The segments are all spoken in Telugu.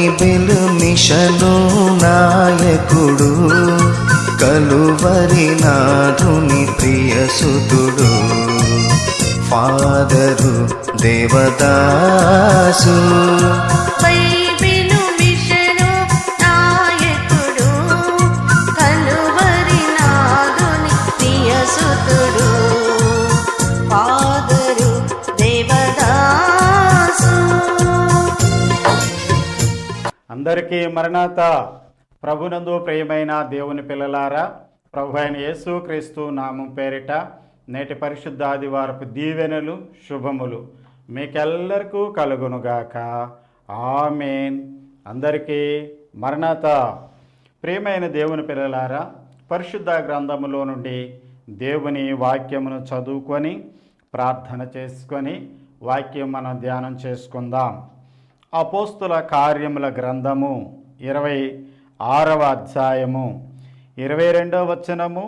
బైబిల్ మిషను నాయకుడు, కలువరి నాథుని ప్రియసుతుడు, ఫాదరు దేవదాసు. బైబిలు మిషను నాయకుడు, కలువరి నాథుని ప్రియసుతుడు, ఫాదరు దేవదాసు. అందరికీ మరణాత. ప్రభునందు ప్రియమైన దేవుని పిల్లలారా, ప్రభు అయిన యేసు క్రీస్తు నామం పేరిట నేటి పరిశుద్ధ ఆదివారపు దీవెనలు, శుభములు మీకెల్లరికూ కలుగునుగాక. ఆమేన్. అందరికీ మరణాత. ప్రియమైన దేవుని పిల్లలారా, పరిశుద్ధ గ్రంథములో నుండి దేవుని వాక్యమును చదువుకొని ప్రార్థన చేసుకొని వాక్యం మనం ధ్యానం చేసుకుందాం. అపోస్తుల కార్యముల గ్రంథము 26వ అధ్యాయము 22వ వచనము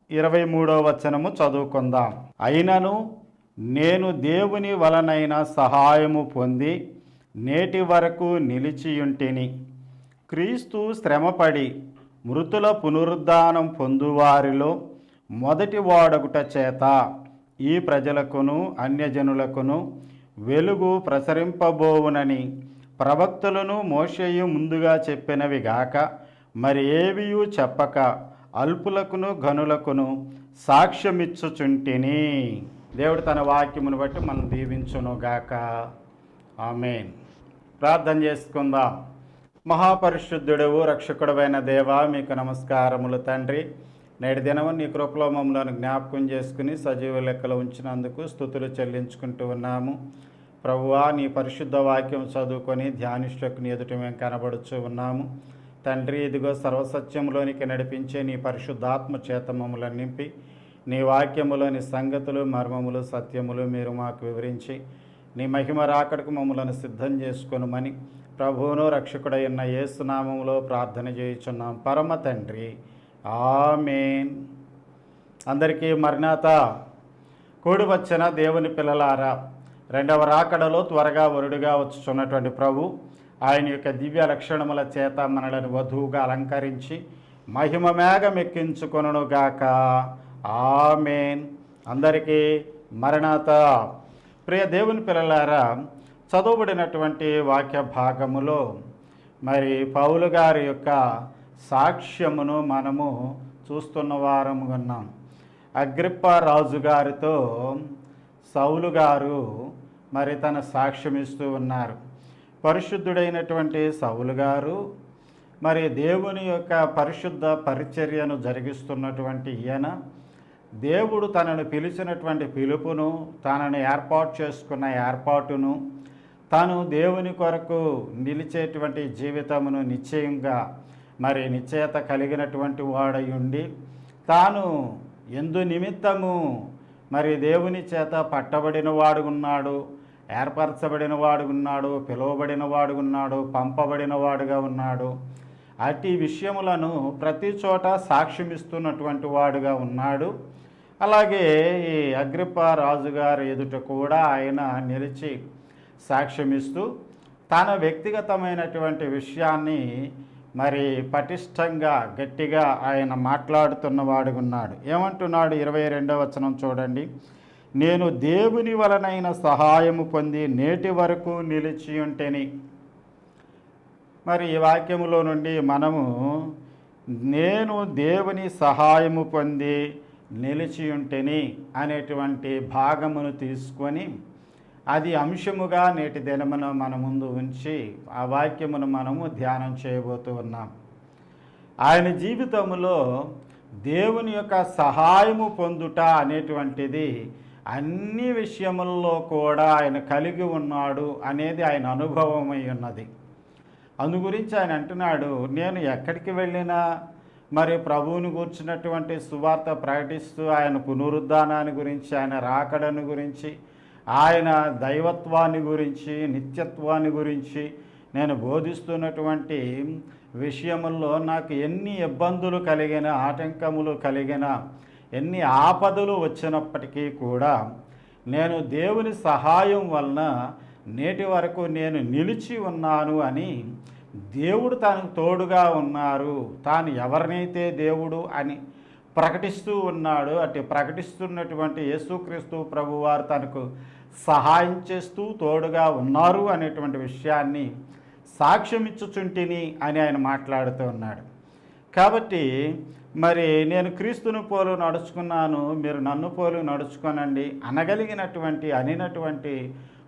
23వ వచనము చదువుకుందాం. అయినను నేను దేవుని వలనైన సహాయము పొంది నేటి వరకు నిలిచియుంటిని. క్రీస్తు శ్రమపడి మృతుల పునరుద్ధానం పొందువారిలో మొదటి వాడగుట చేత ఈ ప్రజలకును అన్యజనులకును వెలుగు ప్రసరింపబోవునని ప్రవక్తలను మోషేయు ముందుగా చెప్పినవి గాక మరి ఏవియూ చెప్పక అల్పులకును ఘనులకును సాక్ష్యమిచ్చుచుంటిని. దేవుడు తన వాక్యమును బట్టి మనం దీవించునుగాక. ఆమేన్. ప్రార్థన చేసుకుందాం. మహాపరిశుద్ధుడవు రక్షకుడవైన దేవా, మీకు నమస్కారములు తండ్రి. నేటి దినము నీ కృపలో మమ్మల్ని జ్ఞాపకం చేసుకుని సజీవ లెక్కలో ఉంచినందుకు స్తుతులు చెల్లించుకుంటూ ఉన్నాము. ప్రభువా, నీ పరిశుద్ధ వాక్యం చదువుకొని ధ్యానిష్ఠకు నీ ఎదుట మేము కనబడుచు ఉన్నాము. తండ్రి, ఇదిగో సర్వసత్యంలోనికి నడిపించే నీ పరిశుద్ధాత్మ చేత మమ్మల్ని నింపి నీ వాక్యములోని సంగతులు, మర్మములు, సత్యములు మీరు మాకు వివరించి నీ మహిమ రాకడకు మమ్మల్ని సిద్ధం చేసుకొనుమని ప్రభువును రక్షకుడైన యేసు నామములో ప్రార్థన చేయుచున్నాం పరమ తండ్రి. ఆమేన్. అందరికీ మరణాత. కూడి వచ్చిన దేవుని పిల్లలారా, రెండవ రాకడలో త్వరగా వరుడుగా వచ్చుచున్నటువంటి ప్రభు ఆయన యొక్క దివ్య లక్షణముల చేత మనలను వధువుగా అలంకరించి మహిమ మేఘమెక్కించుకొనుగాక. ఆమేన్. అందరికీ మరణాత. ప్రియ దేవుని పిల్లలారా, చదువుబడినటువంటి వాక్య భాగములో మరి పౌలు గారి యొక్క సాక్ష్యమును మనము చూస్తున్న వారము ఉన్నాం. అగ్రిప్ప రాజు గారితో సౌలు గారు మరి తన సాక్ష్యం ఇస్తూ ఉన్నారు. పరిశుద్ధుడైనటువంటి సౌలు గారు మరి దేవుని యొక్క పరిశుద్ధ పరిచర్యను జరిగిస్తున్నటువంటి ఈయన దేవుడు తనను పిలిచినటువంటి పిలుపును, తనను ఏర్పాటు చేసుకున్న ఏర్పాటును, తాను దేవుని కొరకు నిలిచేటువంటి జీవితమును నిశ్చయంగా మరి నిశ్చయత కలిగినటువంటి వాడై ఉండి తాను ఎందు నిమిత్తము మరి దేవుని చేత పట్టబడిన వాడు ఉన్నాడు, ఏర్పరచబడిన వాడు ఉన్నాడు, పిలువబడిన వాడు ఉన్నాడు, పంపబడిన వాడుగా ఉన్నాడు. అట్టి విషయములను ప్రతి చోట సాక్ష్యమిస్తున్నటువంటి వాడుగా ఉన్నాడు. అలాగే ఈ అగ్రిప్ప రాజుగారి ఎదుట కూడా ఆయన నిలిచి సాక్ష్యమిస్తూ తన వ్యక్తిగతమైనటువంటి విషయాన్ని మరి పటిష్టంగా గట్టిగా ఆయన మాట్లాడుతున్నవాడు ఉన్నాడు. ఏమంటున్నాడు? 22వ వచనం చూడండి. నేను దేవుని వలనైన సహాయము పొంది నేటి వరకు నిలిచి ఉంటేని. మరి ఈ వాక్యములో నుండి మనము నేను దేవుని సహాయము పొంది నిలిచి ఉంటేని అనేటువంటి భాగమును తీసుకొని అది అంశముగా నేటి దినమున మన ముందు ఉంచి ఆ వాక్యమును మనము ధ్యానం చేయబోతూ ఉన్నాం. ఆయన జీవితంలో దేవుని యొక్క సహాయము పొందుట అనేటువంటిది అన్ని విషయముల్లో కూడా ఆయన కలిగి ఉన్నాడు అనేది ఆయన అనుభవమై ఉన్నది. అందు గురించి ఆయన అంటున్నాడు, నేను ఎక్కడికి వెళ్ళినా మరి ప్రభువుని గూర్చినటువంటి సువార్త ప్రకటిస్తూ ఆయన పునరుద్ధానాన్ని గురించి, ఆయన రాకడను గురించి, ఆయన దైవత్వాన్ని గురించి, నిత్యత్వాన్ని గురించి నేను బోధిస్తున్నటువంటి విషయముల్లో నాకు ఎన్ని ఇబ్బందులు కలిగిన, ఆటంకములు కలిగిన, ఎన్ని ఆపదలు వచ్చినప్పటికీ కూడా నేను దేవుని సహాయం వలన నేటి వరకు నేను నిలిచి ఉన్నాను అని దేవుడు తనకు తోడుగా ఉన్నారు, తాను ఎవరినైతే దేవుడు అని ప్రకటిస్తూ ఉన్నాడు, అటు ప్రకటిస్తున్నటువంటి యేసుక్రీస్తు ప్రభువారు తనకు సహాయం చేస్తూ తోడుగా ఉన్నారు అనేటువంటి విషయాన్ని సాక్ష్యమిచ్చుచుంటిని అని ఆయన మాట్లాడుతూ ఉన్నాడు. కాబట్టి మరి నేను క్రీస్తును పోలు నడుచుకున్నాను, మీరు నన్ను పోలు నడుచుకోనండి అనినటువంటి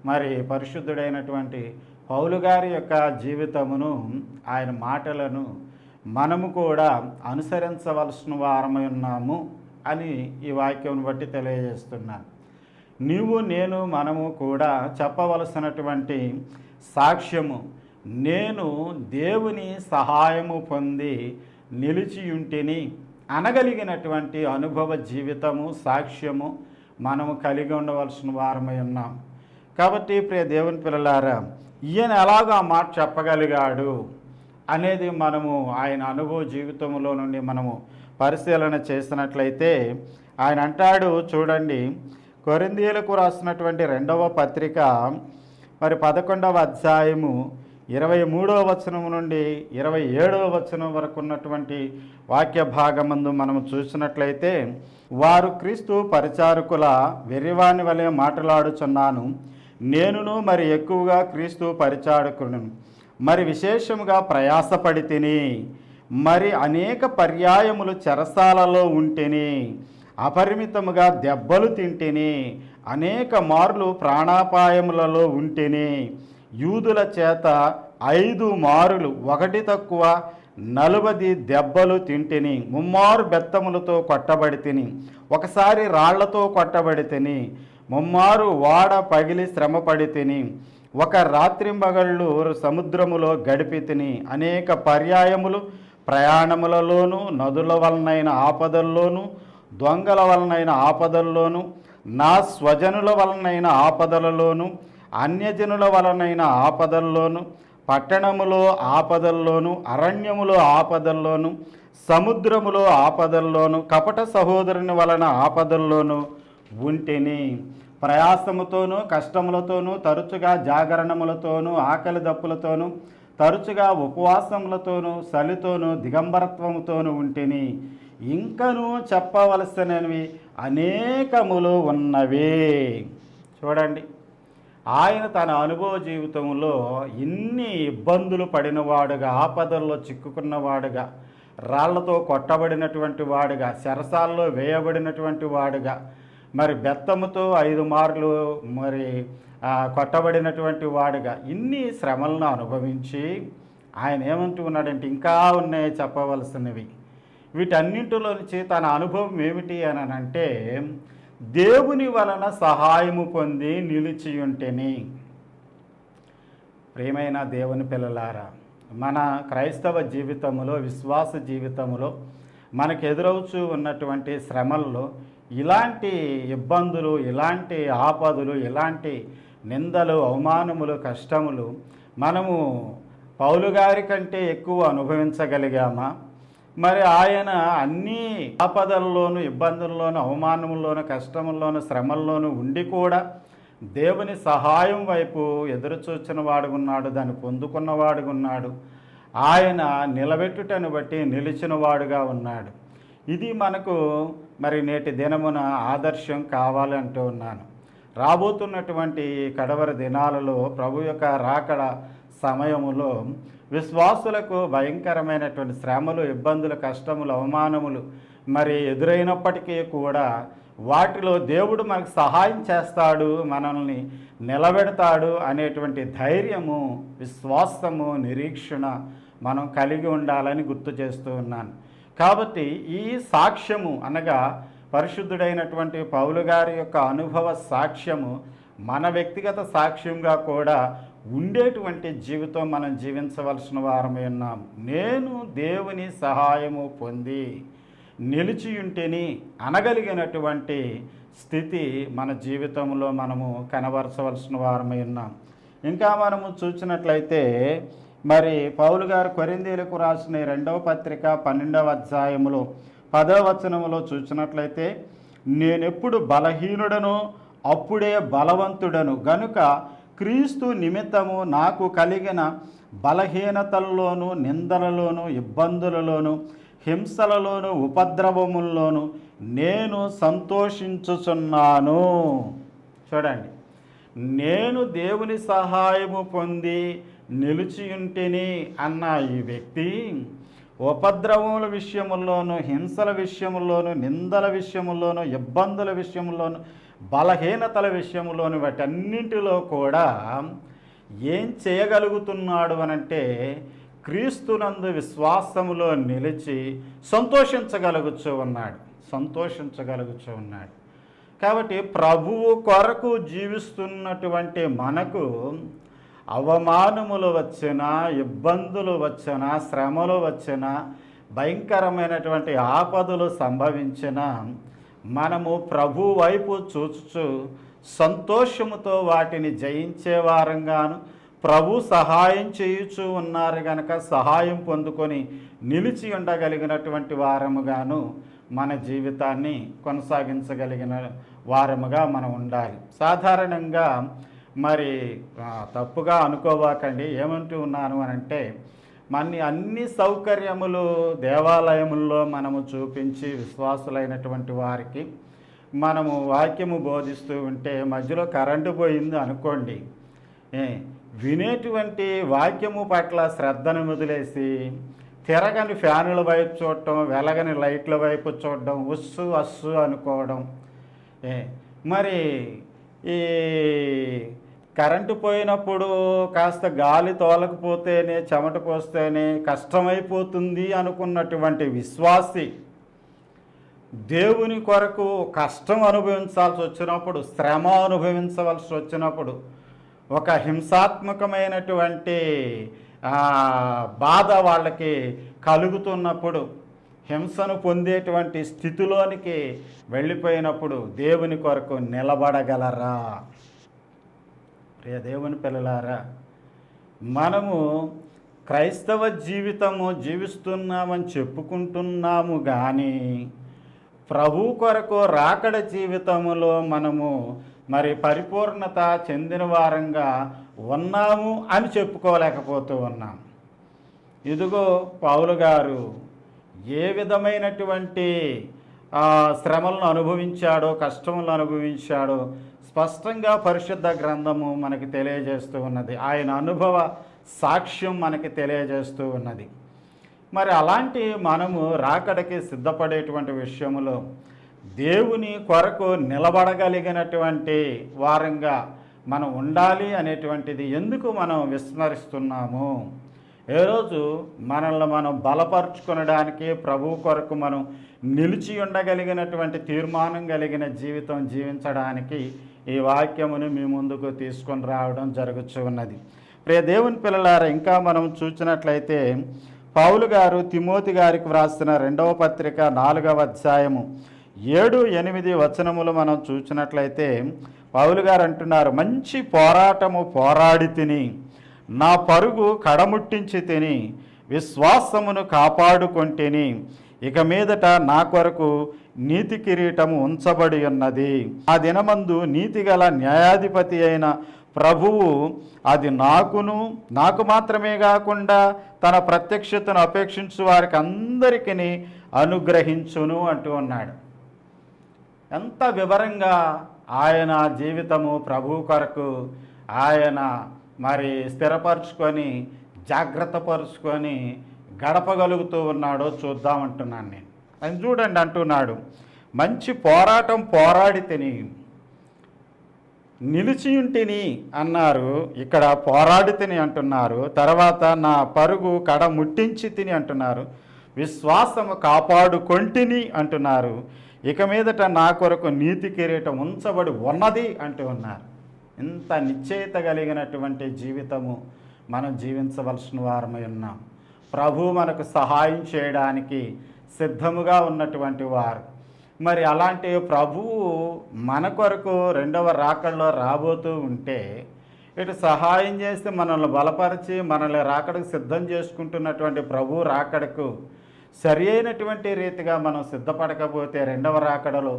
మరి పరిశుద్ధుడైనటువంటి పౌలు గారి యొక్క జీవితమును, ఆయన మాటలను మనము కూడా అనుసరించవలసిన వారమై ఉన్నాము అని ఈ వాక్యం బట్టి తెలియజేస్తున్నాను. నీవు నేను మనము కూడా చెప్పవలసినటువంటి సాక్ష్యము, నేను దేవుని సహాయము పొంది నిలిచియుంటిని అనగలిగినటువంటి అనుభవ జీవితము, సాక్ష్యము మనము కలిగి ఉండవలసిన వారమై ఉన్నాం. కాబట్టి ప్రియ దేవుని పిల్లలారా, ఈయన ఎలాగో ఆ మాట చెప్పగలిగాడు అనేది మనము ఆయన అనుభవ జీవితంలో నుండి మనము పరిశీలన చేసినట్లయితే ఆయన అంటాడు, చూడండి, కొరింథీయులకు రాసినటువంటి 2వ పత్రిక మరి 11వ అధ్యాయము 23వ వచనం నుండి 27వ వచనం వరకు ఉన్నటువంటి వాక్య భాగమందు మనము చూసినట్లయితే, వారు క్రీస్తు పరిచారకుల వెర్రివాని వలె మాట్లాడుచున్నాను, నేనును మరి ఎక్కువగా క్రీస్తు పరిచారకులను మరి విశేషముగా ప్రయాసపడి తిని, మరి అనేక పర్యాయములు చెరసాలలో ఉంటిని, అపరిమితముగా దెబ్బలు తింటిని, అనేక మార్లు ప్రాణాపాయములలో ఉంటిని, యూదుల చేత 5 మారులు ఒకటి తక్కువ 40 దెబ్బలు తింటిని, 3 మారు బెత్తములతో కొట్టబడి తిని, ఒకసారి రాళ్లతో కొట్టబడి తిని, 3 మారు వాడ పగిలి శ్రమపడి తిని, ఒక రాత్రింబగళ్ళు సముద్రములో గడిపి తిని, అనేక పర్యాయములు ప్రయాణములలోనూ, నదుల వలనైన ఆపదల్లోనూ, దొంగల వలనైన ఆపదల్లోనూ, నా స్వజనుల వలనైన ఆపదలలోనూ, అన్యజనుల వలనైన ఆపదల్లోనూ, పట్టణములో ఆపదల్లోనూ, అరణ్యములో ఆపదల్లోనూ, సముద్రములో ఆపదల్లోనూ, కపట సహోదరుని వలన ఆపదల్లోనూ ఉంటిని. ప్రయాసముతోనూ కష్టములతోనూ, తరచుగా జాగరణములతోనూ, ఆకలి దప్పులతోనూ, తరచుగా ఉపవాసములతోనూ, చలితోనూ, దిగంబరత్వముతోనూ ఉంటిని. ఇంకనూ చెప్పవలసినవి అనేకములు ఉన్నవి. చూడండి, ఆయన తన అనుభవ జీవితంలో ఇన్ని ఇబ్బందులు పడినవాడుగా, ఆపదల్లో చిక్కుకున్నవాడుగా, రాళ్లతో కొట్టబడినటువంటి వాడుగా, చెరసాల్లో వేయబడినటువంటి వాడుగా, మరి బెత్తముతో 5 మార్లు మరి కొట్టబడినటువంటి వాడుగా ఇన్ని శ్రమలను అనుభవించి ఆయన ఏమంటూ ఉన్నాడంటే, ఇంకా ఉన్నాయి చెప్పవలసినవి. వీటన్నింటిలో నుంచి తన అనుభవం ఏమిటి అని అంటే, దేవుని వలన సహాయము పొంది నిలిచియుంటెని. ప్రియమైన దేవుని పిల్లలారా, మన క్రైస్తవ జీవితంలో, విశ్వాస జీవితంలో మనకు ఎదురవుతూ ఉన్నటువంటి శ్రమల్లో ఇలాంటి ఇబ్బందులు, ఇలాంటి ఆపదలు, ఇలాంటి నిందలు, అవమానములు, కష్టములు మనము పౌలు గారి కంటే ఎక్కువ అనుభవించగలిగామా? మరి ఆయన అన్ని ఆపదల్లోనూ, ఇబ్బందుల్లోనూ, అవమానంలోనూ, కష్టముల్లోనూ, శ్రమల్లోనూ ఉండి కూడా దేవుని సహాయం వైపు ఎదురుచూచిన వాడుగున్నాడు, దాన్ని పొందుకున్నవాడుగున్నాడు. ఆయన నిలబెట్టుటను బట్టి నిలిచిన వాడుగా ఉన్నాడు. ఇది మనకు మరి నేటి దినమున ఆదర్శం కావాలంటూ ఉన్నాను. రాబోతున్నటువంటి కడవరి దినాలలో, ప్రభు యొక్క రాకడ సమయములో విశ్వాసులకు భయంకరమైనటువంటి శ్రమలు, ఇబ్బందులు, కష్టములు, అవమానములు మరి ఎదురైనప్పటికీ కూడా వాటిలో దేవుడు మనకు సహాయం చేస్తాడు, మనల్ని నిలబెడతాడు అనేటువంటి ధైర్యము, విశ్వాసము, నిరీక్షణ మనం కలిగి ఉండాలని గుర్తు చేస్తూ ఉన్నాను. కాబట్టి ఈ సాక్ష్యము అనగా పరిశుద్ధుడైనటువంటి పౌలు గారి యొక్క అనుభవ సాక్ష్యము మన వ్యక్తిగత సాక్ష్యంగా కూడా ఉండేటువంటి జీవితం మనం జీవించవలసిన వారమే ఉన్నాం. నేను దేవుని సహాయము పొంది నిలిచియుంటేని అనగలిగినటువంటి స్థితి మన జీవితంలో మనము కనబరచవలసిన వారమై ఉన్నాం. ఇంకా మనము చూసినట్లయితే మరి పౌలు గారు కొరింథీయులకు రాసిన 2వ పత్రిక 12వ అధ్యాయములో 10వ వచనములో చూసినట్లయితే, నేనెప్పుడు బలహీనుడను అప్పుడే బలవంతుడను గనుక క్రీస్తు నిమిత్తము నాకు కలిగిన బలహీనతల్లోనూ, నిందలలోనూ, ఇబ్బందులలోనూ, హింసలలోనూ, ఉపద్రవముల్లోనూ నేను సంతోషించుచున్నాను. చూడండి, నేను దేవుని సహాయము పొంది నిలిచియుంటిని అన్న ఈ వ్యక్తి ఉపద్రవముల విషయముల్లోనూ, హింసల విషయముల్లోనూ, నిందల విషయముల్లోనూ, ఇబ్బందుల విషయంలోనూ, బలహీనతల విషయంలోనూ వాటన్నింటిలో కూడా ఏం చేయగలుగుతున్నాడు అనంటే క్రీస్తునందు విశ్వాసములో నిలిచి సంతోషించగలుగుతూ ఉన్నాడు. కాబట్టి ప్రభువు కొరకు జీవిస్తున్నటువంటి మనకు అవమానములు వచ్చినా, ఇబ్బందులు వచ్చినా, శ్రమలు వచ్చినా, భయంకరమైనటువంటి ఆపదలు సంభవించినా మనము ప్రభు వైపు చూచుచు సంతోషముతో వాటిని జయించే వారంగాను, ప్రభు సహాయం చేయుచూ ఉన్నారు గనక సహాయం పొందుకొని నిలిచి ఉండగలిగినటువంటి వారముగాను మన జీవితాన్ని కొనసాగించగలిగిన వారముగా మనం ఉండాలి. సాధారణంగా మరి తప్పుగా అనుకోవాకండి, ఏమంటూ ఉన్నాను అనంటే అన్ని సౌకర్యములు దేవాలయముల్లో మనము చూపించి విశ్వాసులైనటువంటి వారికి మనము వాక్యము బోధిస్తూ ఉంటే మధ్యలో కరెంటు పోయింది అనుకోండి, వినేటువంటి వాక్యము పట్ల శ్రద్ధను వదిలేసి తిరగని ఫ్యానుల వైపు చూడటం, వెలగని లైట్ల వైపు చూడడం, అస్సు అనుకోవడం. మరి ఈ కరెంటు పోయినప్పుడు కాస్త గాలి తోలకపోతేనే, చెమట పోస్తేనే కష్టమైపోతుంది అనుకున్నటువంటి విశ్వాసి దేవుని కొరకు కష్టం అనుభవించాల్సి వచ్చినప్పుడు, శ్రమ అనుభవించవలసి వచ్చినప్పుడు, ఒక హింసాత్మకమైనటువంటి బాధ వాళ్ళకి కలుగుతున్నప్పుడు, హింసను పొందేటువంటి స్థితిలోనికి వెళ్ళిపోయినప్పుడు దేవుని కొరకు నిలబడగలరా? ప్రియ దేవుని పిల్లలారా, మనము క్రైస్తవ జీవితము జీవిస్తున్నామని చెప్పుకుంటున్నాము కానీ ప్రభు కొరకు రాకడ జీవితములో మనము మరి పరిపూర్ణత చెందిన వారంగా ఉన్నాము అని చెప్పుకోలేకపోతూ ఉన్నాం. ఇదిగో పౌలు గారు ఏ విధమైనటువంటి శ్రమలను అనుభవించాడో, కష్టములను అనుభవించాడో స్పష్టంగా పరిశుద్ధ గ్రంథము మనకి తెలియజేస్తూ ఉన్నది. ఆయన అనుభవ సాక్ష్యం మనకి తెలియజేస్తూ ఉన్నది. మరి అలాంటి మనము రాకడకి సిద్ధపడేటువంటి విషయంలో దేవుని కొరకు నిలబడగలిగినటువంటి వారంగా మనం ఉండాలి అనేటువంటిది ఎందుకు మనం విస్మరిస్తున్నాము? ఏ రోజు మనల్ని మనం బలపరుచుకొనడానికి, ప్రభు కొరకు మనం నిలిచి ఉండగలిగినటువంటి తీర్మానం కలిగిన జీవితం జీవించడానికి ఈ వాక్యమును మీ ముందుకు తీసుకొని రావడం జరుగుతూ ఉన్నది. ప్రియ దేవుని పిల్లలారా, ఇంకా మనం చూసినట్లయితే పౌలు గారు తిమోతి గారికి వ్రాసిన 2వ పత్రిక 4వ అధ్యాయము 7-8 వచనములు మనం చూసినట్లయితే పౌలు గారు అంటున్నారు, మంచి పోరాటము పోరాడి తిని, నా పరుగు కడముట్టించి తిని, విశ్వాసమును కాపాడుకొంటిని, ఇక మీదట నా కొరకు నీతి కిరీటము ఉంచబడి ఉన్నది. ఆ దినమందు నీతిగల న్యాయాధిపతి అయిన ప్రభువు అది నాకు మాత్రమే కాకుండా తన ప్రత్యక్షతను అపేక్షించు వారికి అందరికీ అనుగ్రహించును అంటూ ఉన్నాడు. ఎంత వివరంగా ఆయన జీవితము ప్రభు కొరకు ఆయన మరి స్థిరపరుచుకొని, జాగ్రత్త పరుచుకొని గడపగలుగుతూ ఉన్నాడో చూద్దామంటున్నాను నేను. అని చూడండి, అంటున్నాడు, మంచి పోరాటం పోరాడి తిని నిలిచియుంటిని అన్నారు. ఇక్కడ పోరాడి తిని అంటున్నారు. తర్వాత నా పరుగు కడ ముట్టించి తిని అంటున్నారు. విశ్వాసము కాపాడుకొంటిని అంటున్నారు. ఇక మీదట నా కొరకు నీతి కిరీటం ఉంచబడి ఉన్నది అంటూ ఉన్నారు. ఇంత నిశ్చయిత కలిగినటువంటి జీవితము మనం జీవించవలసిన వారమై ఉన్నాం. ప్రభు మనకు సహాయం చేయడానికి సిద్ధముగా ఉన్నటువంటి వారు. మరి అలాంటి ప్రభువు మన కొరకు 2వ రాకడలో రాబోతూ ఉంటే ఇటు సహాయం చేస్తే మనల్ని బలపరిచి మనల్ని రాకడకు సిద్ధం చేసుకుంటున్నటువంటి ప్రభు రాకడకు సరి అయినటువంటి రీతిగా మనం సిద్ధపడకపోతే 2వ రాకడలో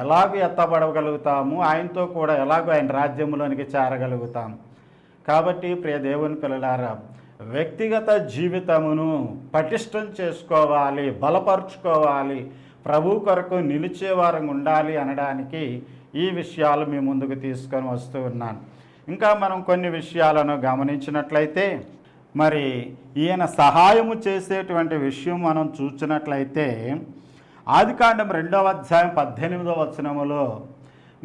ఎలాగో ఎత్తబడగలుగుతాము, ఆయనతో కూడా ఎలాగో ఆయన రాజ్యంలోనికి చేరగలుగుతాము. కాబట్టి ప్రియ దేవుని పిల్లలారా, వ్యక్తిగత జీవితమును పటిష్టం చేసుకోవాలి, బలపరుచుకోవాలి, ప్రభు కొరకు నిలిచేవారంగా ఉండాలి అనడానికి ఈ విషయాలు మీ ముందుకు తీసుకొని వస్తూ ఉన్నాను. ఇంకా మనం కొన్ని విషయాలను గమనించినట్లయితే, మరి ఈయన సహాయము చేసేటువంటి విషయం మనం చూసినట్లయితే ఆదికాండం 2వ అధ్యాయం 18వ వచనములో,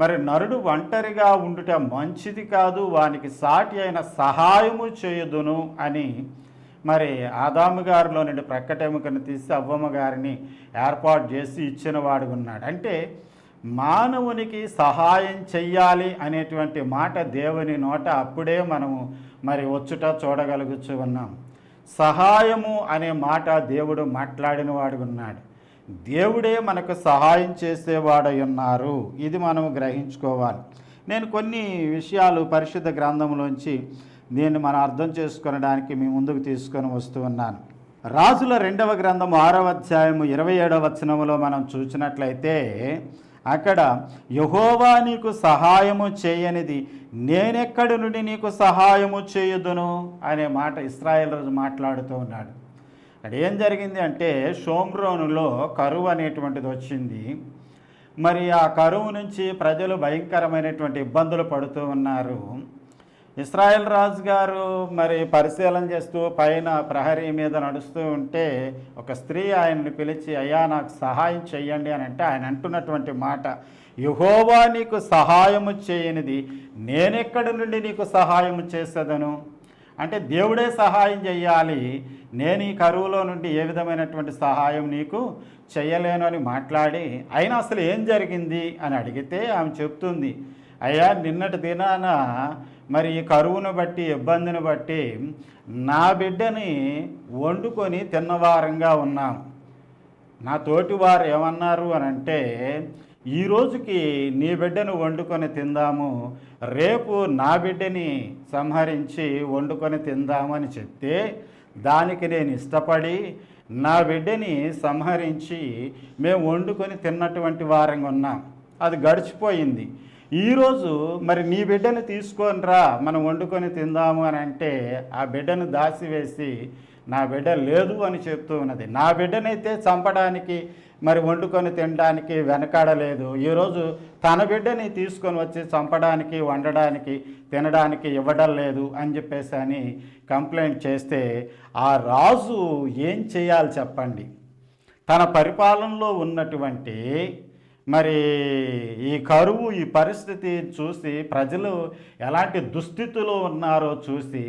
మరి నరుడు ఒంటరిగా ఉండుట మంచిది కాదు, వానికి సాటి అయిన సహాయము చేయుదును అని మరి ఆదాము గారిలో నుండి ప్రక్కటెముకను తీసి అవ్వమ్మ గారిని ఏర్పాటు చేసి ఇచ్చిన వాడు ఉన్నాడు. అంటే మానవునికి సహాయం చెయ్యాలి అనేటువంటి మాట దేవుని నోట అప్పుడే మనము మరి వచ్చుట చూడగలుగుతూ ఉన్నాం. సహాయము అనే మాట దేవుడు మాట్లాడిన వాడు ఉన్నాడు. దేవుడే మనకు సహాయం చేసేవాడై ఉన్నారు. ఇది మనం గ్రహించుకోవాలి. నేను కొన్ని విషయాలు పరిశుద్ధ గ్రంథంలోంచి దీన్ని మనం అర్థం చేసుకొనడానికి మీ ముందుకు తీసుకొని వస్తూ ఉన్నాను. రాజుల 2వ గ్రంథం 6వ అధ్యాయము 27వ వచనములో మనం చూసినట్లయితే అక్కడ యెహోవా నీకు సహాయము చేయనిది నేనెక్కడి నుండి నీకు సహాయము చేయుదును అనే మాట ఇశ్రాయేలు రాజు మాట్లాడుతూ ఉన్నాడు. అక్కడ ఏం జరిగింది అంటే, షోమ్రోనులో కరువు అనేటువంటిది వచ్చింది. మరి ఆ కరువు నుంచి ప్రజలు భయంకరమైనటువంటి ఇబ్బందులు పడుతూ ఉన్నారు. ఇశ్రాయేల్ రాజు గారు మరి పరిశీలన చేస్తూ పైన ప్రహరీ మీద నడుస్తూ ఉంటే ఒక స్త్రీ ఆయన్ని పిలిచి, అయ్యా నాకు సహాయం చెయ్యండి అని అంటే ఆయన అంటున్నటువంటి మాట, యెహోవా నీకు సహాయము చేయనిది నేనెక్కడి నుండి నీకు సహాయము చేసేదను. అంటే దేవుడే సహాయం చెయ్యాలి, నేను ఈ కరువులో నుండి ఏ విధమైనటువంటి సహాయం నీకు చెయ్యలేను అని మాట్లాడి, అయినా అసలు ఏం జరిగింది అని అడిగితే ఆమె చెప్తుంది, అయ్యా నిన్నటి దినాన మరి ఈ కరువును బట్టి ఇబ్బందిని బట్టి నా బిడ్డని వండుకొని తిన్నవారంగా ఉన్నాం. నా తోటి వారు ఏమన్నారు అని అంటే, ఈరోజుకి నీ బిడ్డను వండుకొని తిందాము, రేపు నా బిడ్డని సంహరించి వండుకొని తిందాము అని చెప్తే దానికి నేను ఇష్టపడి నా బిడ్డని సంహరించి మేము వండుకొని తిన్నటువంటి వారంగా ఉన్నాం. అది గడిచిపోయింది. ఈరోజు మరి నీ బిడ్డను తీసుకొని రా మనం వండుకొని తిందాము అని అంటే ఆ బిడ్డను దాసివేసి నా బిడ్డ లేదు అని చెప్తూ ఉన్నది. నా బిడ్డనైతే చంపడానికి మరి వండుకొని తినడానికి వెనకాడలేదు. ఈరోజు తన బిడ్డని తీసుకొని వచ్చి చంపడానికి, వండడానికి, తినడానికి ఇవ్వడం లేదు అని చెప్పేసి అని కంప్లైంట్ చేస్తే ఆ రాజు ఏం చేయాలి చెప్పండి? తన పరిపాలనలో ఉన్నటువంటి మరి ఈ కరువు, ఈ పరిస్థితి చూసి ప్రజలు ఎలాంటి దుస్థితిలో ఉన్నారో చూసి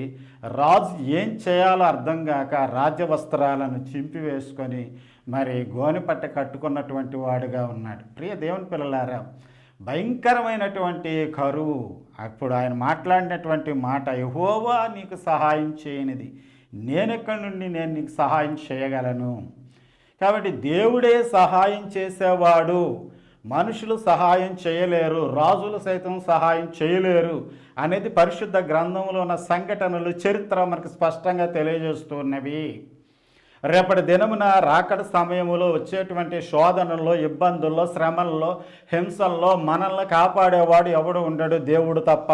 రాజు ఏం చేయాలో అర్థం కాక రాజ్య వస్త్రాలను చింపివేసుకొని మరి గోనెపట్ట కట్టుకున్నటువంటి వాడుగా ఉన్నాడు. ప్రియ దేవుని పిల్లలారా, భయంకరమైనటువంటి కరువు. అప్పుడు ఆయన మాట్లాడినటువంటి మాట, యెహోవా నీకు సహాయం చేయనిది నేనెక్కడి నుండి నేను నీకు సహాయం చేయగలను. కాబట్టి దేవుడే సహాయం చేసేవాడు, మనుషులు సహాయం చేయలేరు, రాజులు సైతం సహాయం చేయలేరు అనేది పరిశుద్ధ గ్రంథంలో ఉన్న సంఘటనలు, చరిత్ర మనకు స్పష్టంగా తెలియజేస్తున్నవి. రేపటి దినమున రాకడ సమయంలో వచ్చేటువంటి శోధనల్లో, ఇబ్బందుల్లో, శ్రమల్లో, హింసల్లో మనల్ని కాపాడేవాడు ఎవడు ఉండడు, దేవుడు తప్ప.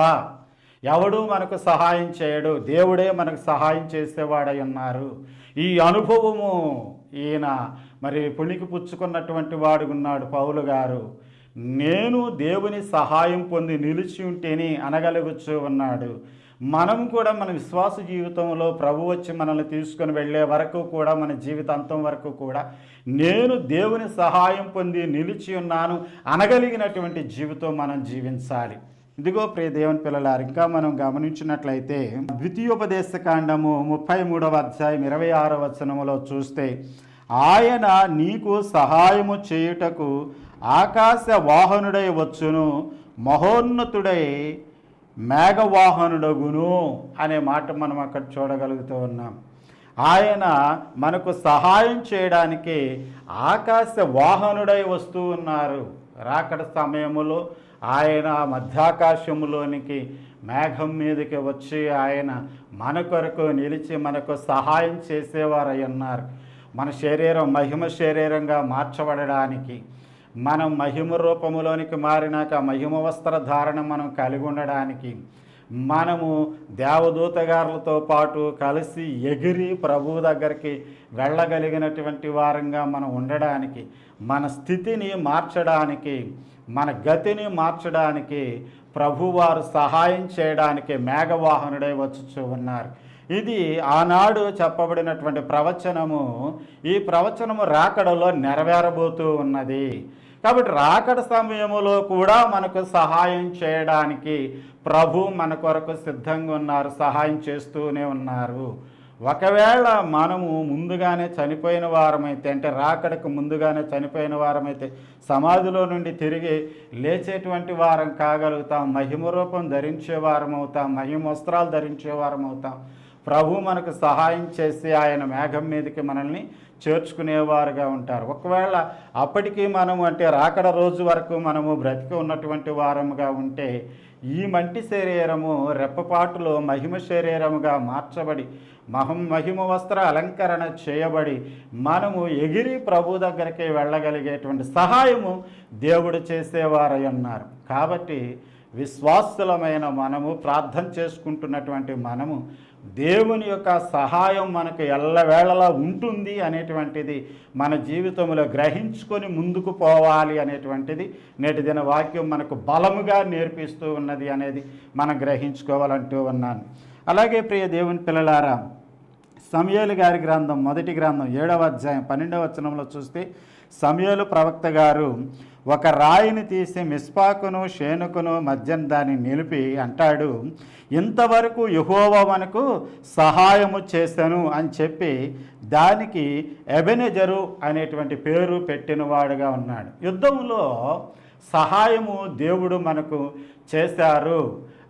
ఎవడు మనకు సహాయం చేయడు, దేవుడే మనకు సహాయం చేసేవాడై ఉన్నారు. ఈ అనుభవము ఈయన మరి పుణికి పుచ్చుకున్నటువంటి వాడు ఉన్నాడు పౌలు గారు. నేను దేవుని సహాయం పొంది నిలిచి ఉంటేని అనగలుగుతూ ఉన్నాడు. మనం కూడా మన విశ్వాస జీవితంలో ప్రభు వచ్చి మనల్ని తీసుకొని వెళ్ళే వరకు కూడా, మన జీవితాంతం వరకు కూడా నేను దేవుని సహాయం పొంది నిలిచి ఉన్నాను అనగలిగినటువంటి జీవితం మనం జీవించాలి. ఇదిగో ప్రియ దేవుని పిల్లలారు, ఇంకా మనం గమనించినట్లయితే ద్వితీయోపదేశ కాండము 33వ అధ్యాయం 26వ వచనములో చూస్తే, ఆయన నీకు సహాయము చేయుటకు ఆకాశ వాహనుడై వచ్చును, మహోన్నతుడై మేఘవాహనుడగును అనే మాట మనం అక్కడ చూడగలుగుతూ ఉన్నాం. ఆయన మనకు సహాయం చేయడానికి ఆకాశ వాహనుడై వస్తూ ఉన్నారు. రాకడ సమయములో ఆయన మధ్యాకాశములోనికి మేఘం మీదకి వచ్చి ఆయన మన కొరకు నిలిచి మనకు సహాయం చేసేవారై ఉన్నారు. మన శరీరం మహిమ శరీరంగా మార్చబడడానికి, మనం మహిమ రూపములోనికి మారినాక మహిమ వస్త్ర ధారణ మనం కలిగి ఉండడానికి, మనము దేవదూతగారులతో పాటు కలిసి ఎగిరి ప్రభువు దగ్గరికి వెళ్ళగలిగినటువంటి వారంగా మనం ఉండడానికి, మన స్థితిని మార్చడానికి, మన గతిని మార్చడానికి ప్రభువారు సహాయం చేయడానికి మేఘవాహనుడై వచ్చుచూ ఉన్నారు. ఇది ఆనాడు చెప్పబడినటువంటి ప్రవచనము. ఈ ప్రవచనము రాకడలో నెరవేరబోతూ ఉన్నది. కాబట్టి రాకడ సమయంలో కూడా మనకు సహాయం చేయడానికి ప్రభు మన కొరకు సిద్ధంగా ఉన్నారు, సహాయం చేస్తూనే ఉన్నారు. ఒకవేళ మనము ముందుగానే చనిపోయిన వారమైతే, అంటే రాకడకు ముందుగానే చనిపోయిన వారమైతే సమాధిలో నుండి తిరిగి లేచేటువంటి వారం కాగలుగుతాం, మహిమ రూపం ధరించే వారం అవుతాం, మహిమ వస్త్రాలు ధరించే వారం అవుతాం. ప్రభు మనకు సహాయం చేసి ఆయన మేఘం మీదకి మనల్ని చేర్చుకునేవారుగా ఉంటారు. ఒకవేళ అప్పటికీ మనము, అంటే రాకడ రోజు వరకు మనము బ్రతికి ఉన్నటువంటి వారముగా ఉంటే ఈ మంటి శరీరము రెప్పపాటులో మహిమ శరీరముగా మార్చబడి మహిమ వస్త్ర అలంకరణ చేయబడి మనము ఎగిరి ప్రభు దగ్గరికి వెళ్ళగలిగేటువంటి సహాయము దేవుడు చేసేవారై ఉన్నారు. కాబట్టి విశ్వాసులమైన మనము, ప్రార్థన చేసుకుంటున్నటువంటి మనము, దేవుని యొక్క సహాయం మనకు ఎల్లవేళలా ఉంటుంది అనేటువంటిది మన జీవితంలో గ్రహించుకొని ముందుకు పోవాలి అనేటువంటిది నేటి దిన వాక్యం మనకు బలముగా నేర్పిస్తూ ఉన్నది అనేది మనం గ్రహించుకోవాలంటూ ఉన్నాను. అలాగే ప్రియ దేవుని పిల్లలారా, సమూయేలు గారి గ్రంథం, మొదటి గ్రంథం 7వ అధ్యాయం 12వ వచనంలో చూస్తే సమూయేలు ప్రవక్త గారు ఒక రాయిని తీసి మిస్పాకును షేనుకును మధ్యన దాన్ని నిలిపి అంటాడు, ఇంతవరకు యెహోవా మనకు సహాయము చేశాను అని చెప్పి దానికి ఎబెనెజరు అనేటువంటి పేరు పెట్టినవాడుగా ఉన్నాడు. యుద్ధంలో సహాయము దేవుడు మనకు చేశారు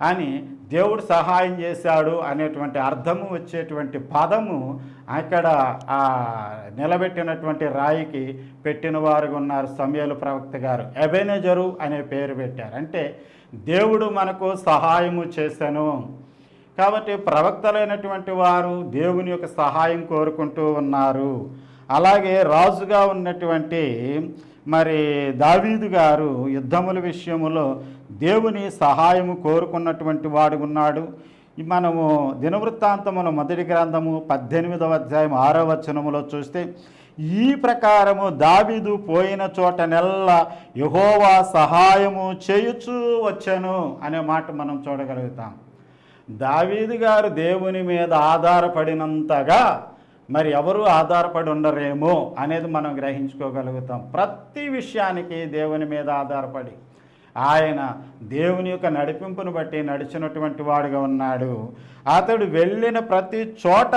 అని, దేవుడు సహాయం చేశాడు అనేటువంటి అర్థము వచ్చేటువంటి పదము అక్కడ ఆ నిలబెట్టినటువంటి రాయికి పెట్టిన వారుగా ఉన్నారు సమూయేలు ప్రవక్త గారు. ఎబెనెజరు అనే పేరు పెట్టారు. అంటే దేవుడు మనకు సహాయము చేశాను. కాబట్టి ప్రవక్తలైనటువంటి వారు దేవుని యొక్క సహాయం కోరుకుంటూ ఉన్నారు. అలాగే రాజుగా ఉన్నటువంటి దావీదు గారు యుద్ధముల విషయములో దేవుని సహాయము కోరుకున్నటువంటి వాడు ఉన్నాడు. మనము దినవృత్తాంతముల మొదటి గ్రంథము 18వ అధ్యాయం 6వ వచనములో చూస్తే ఈ ప్రకారము దావీదు పోయిన చోట నెల్ల యెహోవా సహాయము చేయుచూ వచ్చెను అనే మాట మనం చూడగలుగుతాం. దావీదు గారు దేవుని మీద ఆధారపడినంతగా మరి ఎవరు ఆధారపడి ఉండరేమో అనేది మనం గ్రహించుకోగలుగుతాం. ప్రతి విషయానికి దేవుని మీద ఆధారపడి ఆయన దేవుని యొక్క నడిపింపును బట్టి నడిచినటువంటి వాడుగా ఉన్నాడు. అతడు వెళ్ళిన ప్రతి చోట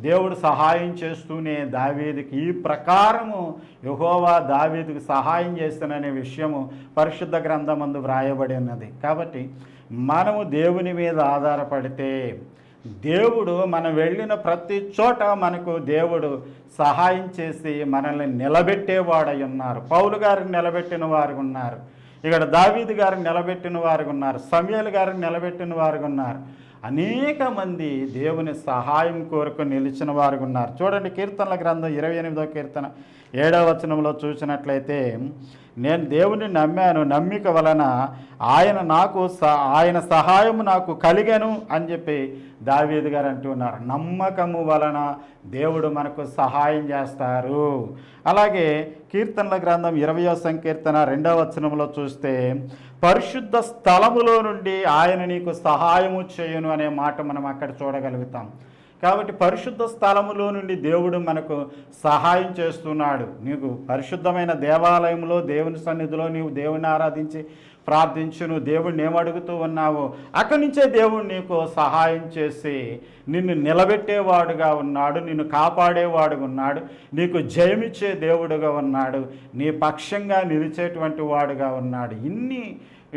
దేవుడు సహాయం చేస్తూనే దావీదుకి ఈ ప్రకారము యెహోవా దావీదుకు సహాయం చేస్తాననే విషయము పరిశుద్ధ గ్రంథమందు వ్రాయబడి ఉన్నది. కాబట్టి మనము దేవుని మీద ఆధారపడితే దేవుడు మనం వెళ్ళిన ప్రతి చోట మనకు దేవుడు సహాయం చేసి మనల్ని నిలబెట్టేవాడై ఉన్నారు. పౌలు గారిని నిలబెట్టిన వారు ఉన్నారు, ఇక్కడ దావీదు గారిని నిలబెట్టిన వారు ఉన్నారు, సమూయేలు గారిని నిలబెట్టిన వారు ఉన్నారు. అనేక మంది దేవుని సహాయం కోరుకు నిలిచిన వారు ఉన్నారు. చూడండి, కీర్తనల గ్రంథం 28వ కీర్తన 7వ వచనంలో చూసినట్లయితే, నేను దేవుని నమ్మాను, నమ్మిక వలన ఆయన సహాయము నాకు కలిగెను అని చెప్పి దావీదు గారు అంటున్నారు. నమ్మకము వలన దేవుడు మనకు సహాయం చేస్తారు. అలాగే కీర్తనల గ్రంథం 20వ సంకీర్తన 2వ వచనంలో చూస్తే, పరిశుద్ధ స్థలములో నుండి ఆయన నీకు సహాయము చేయును అనే మాట మనం అక్కడ చూడగలుగుతాం. కాబట్టి పరిశుద్ధ స్థలములో నుండి దేవుడు మనకు సహాయం చేస్తున్నాడు. నీకు పరిశుద్ధమైన దేవాలయంలో దేవుని సన్నిధిలో నీవు దేవుని ఆరాధించి ప్రార్థించు, నువ్వు దేవుడిని ఏమడుగుతూ ఉన్నావో అక్కడి నుంచే దేవుడు నీకు సహాయం చేసి నిన్ను నిలబెట్టేవాడుగా ఉన్నాడు, నిన్ను కాపాడేవాడుగా ఉన్నాడు, నీకు జయమిచ్చే దేవుడుగా ఉన్నాడు, నీ పక్షంగా నిలిచేటువంటి వాడుగా ఉన్నాడు. ఇన్ని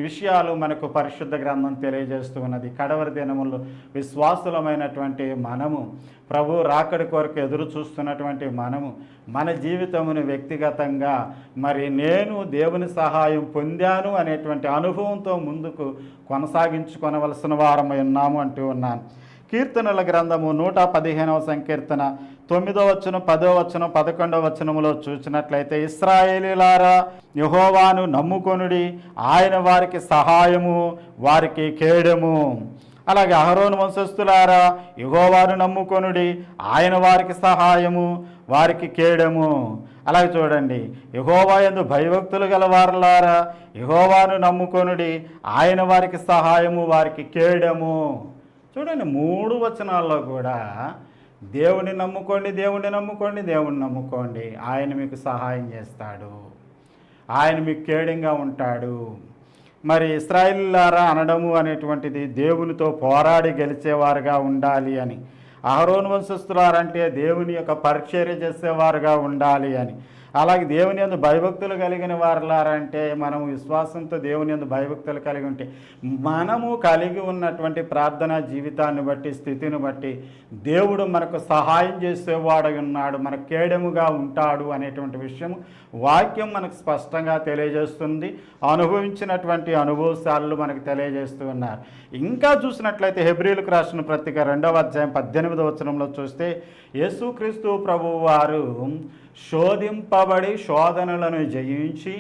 విషయాలు మనకు పరిశుద్ధ గ్రంథం తెలియజేస్తూ ఉన్నది. కడవరి దినములు విశ్వాసులమైనటువంటి మనము, ప్రభు రాకడి కొరకు ఎదురు చూస్తున్నటువంటి మనము మన జీవితమును వ్యక్తిగతంగా నేను దేవుని సహాయం పొందాను అనేటువంటి అనుభవంతో ముందుకు కొనసాగించుకొనవలసిన వారమై ఉన్నాము అంటూ ఉన్నాను. కీర్తనల గ్రంథము 115వ సంకీర్తన 9వ వచనం, 10వ వచనం, 11వ వచనములో చూసినట్లయితే, ఇశ్రాయేలీలారా యెహోవాను నమ్ముకొనుడి, ఆయన వారికి సహాయము, వారికి కేడము. అలాగే అహరోను వంశస్థులారా యెహోవాను నమ్ముకొనుడి, ఆయన వారికి సహాయము వారికి కేడము. అలాగే చూడండి, యెహోవా యందు భయభక్తులు గలవారులారా యెహోవాను నమ్ముకొనుడి, ఆయన వారికి సహాయము వారికి కేడము. చూడండి 3 వచనాల్లో కూడా దేవుని నమ్ముకోండి, దేవుణ్ణి నమ్ముకోండి, దేవుణ్ణి నమ్ముకోండి, ఆయన మీకు సహాయం చేస్తాడు, ఆయన మీకు కేడంగా ఉంటాడు. మరి ఇశ్రాయేలులారా అనడము అనేటువంటిది దేవునితో పోరాడి గెలిచేవారుగా ఉండాలి అని. అహరోను వంశస్థులారంటే దేవుని యొక్క పరిచర్య చేసేవారుగా ఉండాలి అని. అలాగే దేవుని యందు భయభక్తులు కలిగిన వారులారంటే మనము విశ్వాసంతో దేవుని యందు భయభక్తులు కలిగి ఉంటే మనము కలిగి ఉన్నటువంటి ప్రార్థనా జీవితాన్ని బట్టి, స్థితిని బట్టి దేవుడు మనకు సహాయం చేసేవాడు ఉన్నాడు, మన కేడముగా ఉంటాడు అనేటువంటి విషయం వాక్యం మనకు స్పష్టంగా తెలియజేస్తుంది. అనుభవించినటువంటి అనుభవశాలు మనకు తెలియజేస్తూ ఉన్నారు. ఇంకా చూసినట్లయితే హెబ్రీయులకు రాసిన పత్రిక 2వ అధ్యాయం 18వ వచనంలో చూస్తే యేసుక్రీస్తు ప్రభువు వారు శోధింపబడి శోధనలను జయించి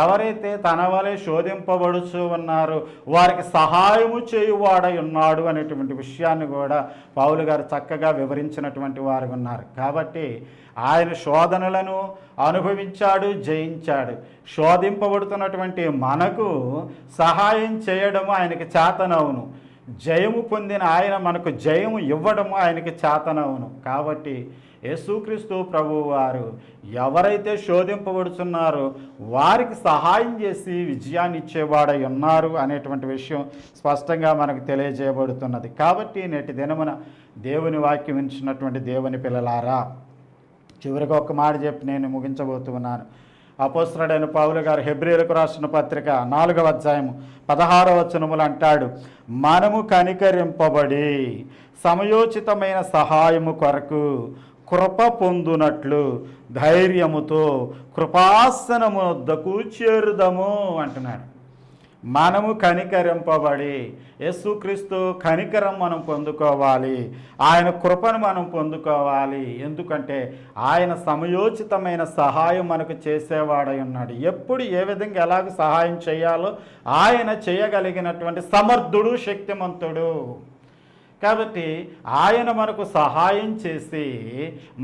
ఎవరైతే తన వలె శోధింపబడుచు ఉన్నారో వారికి సహాయము చేయువాడై ఉన్నాడు అనేటువంటి విషయాన్ని కూడా పౌలు గారు చక్కగా వివరించినటువంటి వారు ఉన్నారు. కాబట్టి ఆయన శోధనలను అనుభవించాడు, జయించాడు. శోధింపబడుతున్నటువంటి మనకు సహాయం చేయడము ఆయనకి చేతనవును. జయము పొందిన ఆయన మనకు జయము ఇవ్వడము ఆయనకి చేతనవును. కాబట్టి యేసుక్రీస్తు ప్రభువు వారు ఎవరైతే శోధింపబడుతున్నారో వారికి సహాయం చేసి విజయాన్ని ఇచ్చేవాడై ఉన్నారు అనేటువంటి విషయం స్పష్టంగా మనకు తెలియజేయబడుతున్నది. కాబట్టి నేటి దినమున దేవుని వాక్యం వినిచినటువంటి దేవుని పిల్లలారా, చివరిగా ఒక మాట చెప్పి నేను ముగించబోతున్నాను. అపోస్తలుడైన పౌలు గారు హెబ్రీయులకు రాసిన పత్రిక 4వ అధ్యాయము 16వ వచనములు అంటాడు, మనము కనికరింపబడి సమయోచితమైన సహాయము కొరకు కృప పొందునట్లు ధైర్యముతో కృపాసనము వద్దకు చేరుదము అంటున్నాడు. మనము కనికరింపబడి, యేసుక్రీస్తు కనికరం మనం పొందుకోవాలి, ఆయన కృపను మనం పొందుకోవాలి. ఎందుకంటే ఆయన సమయోచితమైన సహాయం మనకు చేసేవాడై ఉన్నాడు. ఎప్పుడు ఏ విధంగా ఎలాగ సహాయం చేయాలో ఆయన చేయగలిగినటువంటి సమర్థుడు, శక్తిమంతుడు. కాబట్టి ఆయన మనకు సహాయం చేసి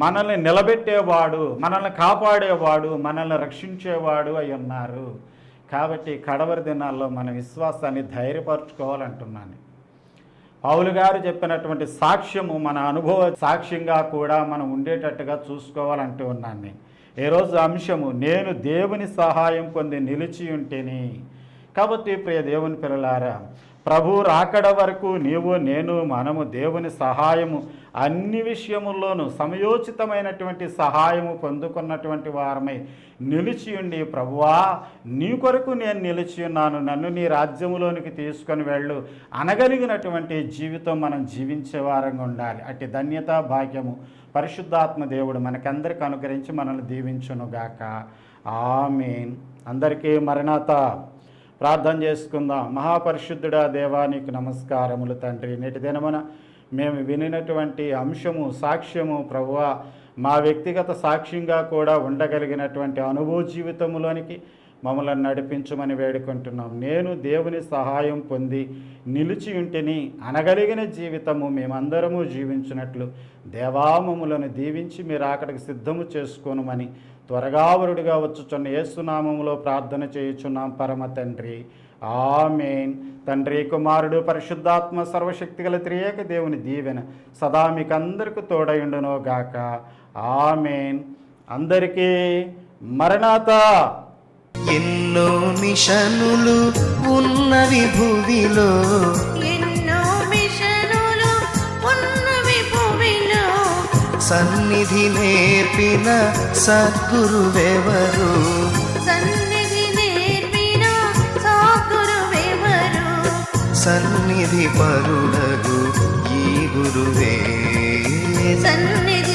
మనల్ని నిలబెట్టేవాడు, మనల్ని కాపాడేవాడు, మనల్ని రక్షించేవాడు అయి ఉన్నారు. కాబట్టి కడవరి దినాల్లో మన విశ్వాసాన్ని ధైర్యపరచుకోవాలంటున్నాను. పౌలు గారు చెప్పినటువంటి సాక్ష్యము మన అనుభవ సాక్ష్యంగా కూడా మనం ఉండేటట్టుగా చూసుకోవాలంటూ ఉన్నాను నేను. ఈరోజు అంశము నేను దేవుని సహాయం పొంది నిలిచి ఉంటేని. కాబట్టి ప్రియ దేవుని పిల్లలారా, ప్రభు రాకడ వరకు నీవు నేను మనము దేవుని సహాయము అన్ని విషయముల్లోనూ సమయోచితమైనటువంటి సహాయము పొందుకున్నటువంటి వారమై నిలిచి ఉండి, ప్రభువా నీ కొరకు నేను నిలిచి ఉన్నాను, నన్ను నీ రాజ్యములోనికి తీసుకొని వెళ్ళు అనగలిగినటువంటి జీవితం మనం జీవించే వారంగా ఉండాలి. అట్టి ధన్యత భాగ్యము పరిశుద్ధాత్మ దేవుడు మనకందరికి అనుగ్రహించి మనల్ని దీవించునుగాక. ఆమేన్. అందరికీ మరణాత. ప్రార్థన చేసుకుందాం. మహాపరిశుద్ధుడా దేవా, నీకు నమస్కారములు తండ్రి. నేటి దినమున మేము వినినటువంటి అంశము సాక్ష్యము ప్రభువా మా వ్యక్తిగత సాక్ష్యంగా కూడా ఉండగలిగినటువంటి అనుభవ జీవితంలోనికి మమ్మల్ని నడిపించమని వేడుకుంటున్నాం. నేను దేవుని సహాయం పొంది నిలిచి ఉంటేని అనగలిగిన జీవితము మేమందరము జీవించినట్లు దేవా మమ్ములను దీవించి మీరు అక్కడికి సిద్ధము చేసుకోనమని త్వరగా వరుడిగా వచ్చుచున్న యేసునామములో ప్రార్థన చేయుచున్నాం పరమ తండ్రి. ఆమేన్. తండ్రి, కుమారుడు, పరిశుద్ధాత్మ సర్వశక్తిగల త్రియేక దేవుని దీవెన సదా మీకందరికి తోడయుండును గాక. ఆమేన్. అందరికీ మరణాత. ఎన్నో మిషనులు ఉన్నవి భూమిలో, ఎన్నో మిషనులు ఉన్నవి భూమిలో, సన్నిధి నేర్పిన సద్గురువెవరు, సన్నిధి నేర్పిన సద్గురువెవరు, సన్నిధి పరుడగు ఈ గురువే, సన్నిధి